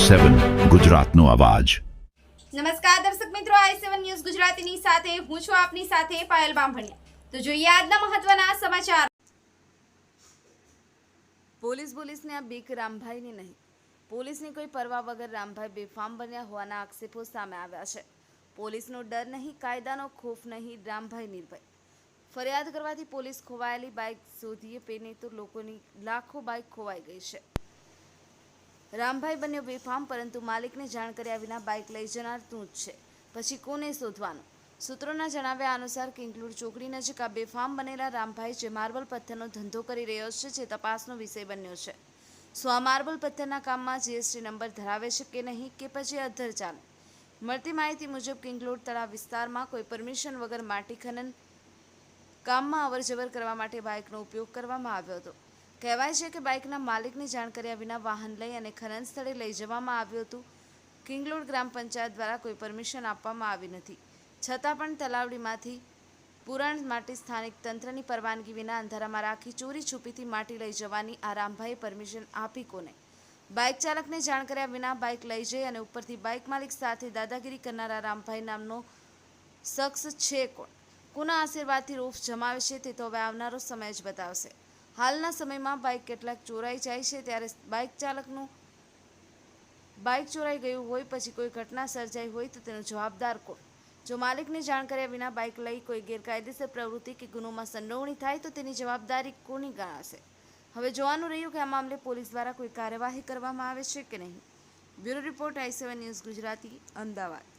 i7 ગુજરાતનો અવાજ। નમસ્કાર દર્શક મિત્રો, i7 ન્યૂઝ ગુજરાતીની સાથે હું છું આપની સાથે પાયલ બામભણિયા। તો જોઈએ આજના મહત્વના સમાચાર। પોલીસને આ બીક રામભાઈની નહીં। પોલીસની કોઈ પરવા વગર રામભાઈ બેફામ બન્યા હોવાના આક્ષેપો સામે આવ્યા છે। પોલીસનો ડર નહીં, કાયદાનો ખોફ નહીં, રામભાઈ નિર્ભય। ફરિયાદ કરવાથી પોલીસ ખોવાયેલી બાઇક શોધીએ પેને તો લોકોની લાખો બાઇક ખોવાઈ ગઈ છે। રામભાઈ બન્યો બેફામ, પરંતુ માલિકને જાણ કર્યા વિના બાઇક લઈ જનાર તું જ છે, પછી કોને શોધવાનું? સૂત્રોના જણાવ્યા અનુસાર કિંગલુડ ચોકડી નજીક આ બેફામ બનેલા રામભાઈ જે માર્બલ પથ્થરનો ધંધો કરી રહ્યો છે, જે તપાસનો વિષય બન્યો છે। શું આ માર્બલ પથ્થરના કામમાં જીએસટી નંબર ધરાવે છે કે નહીં, કે પછી અધ્ધર ચાલે? મળતી માહિતી મુજબ કિંગલુડ તળાવ વિસ્તારમાં કોઈ પરમિશન વગર માટી ખનન કામમાં અવરજવર કરવા માટે બાઇકનો ઉપયોગ કરવામાં આવ્યો હતો। કહેવાય છે કે બાઇકના માલિકને જાણ કર્યા વિના વાહન લઈ અને ખનન સ્થળે લઈ જવામાં આવ્યું હતું। કિંગલુડ ગ્રામ પંચાયત દ્વારા કોઈ પરમિશન આપવામાં આવી નથી, છતાં પણ તલાવડીમાંથી પુરાણ માટી સ્થાનિક તંત્રની પરવાનગી વિના અંધારામાં રાખી ચોરી છુપીથી માટી લઈ જવાની આ રામભાઈએ પરમિશન આપી કોને? બાઇક ચાલકને જાણ કર્યા વિના બાઇક લઈ જઈ અને ઉપરથી બાઇક માલિક સાથે દાદાગીરી કરનારા રામભાઈ નામનો શખ્સ છે કોણ? કોના આશીર્વાદથી રોફ જમાવે છે તે તો હવે આવનારો સમય જ બતાવશે। હાલના સમયમાં બાઇક કેટલાક ચોરાઈ જાય છે, ત્યારે બાઇક ચાલકનું બાઇક ચોરાઈ ગયું હોય, પછી કોઈ ઘટના સર્જાઈ હોય તો તેનો જવાબદાર કોણ? જો માલિકને જાણ કર્યા વિના બાઇક લઈ કોઈ ગેરકાયદેસર પ્રવૃત્તિ કે ગુનોમાં સંડોવણી થાય તો તેની જવાબદારી કોની ગણાશે? હવે જોવાનું રહ્યું કે આ મામલે પોલીસ દ્વારા કોઈ કાર્યવાહી કરવામાં આવે છે કે નહીં। Bureau report i7 news Gujarati, Ahmedabad.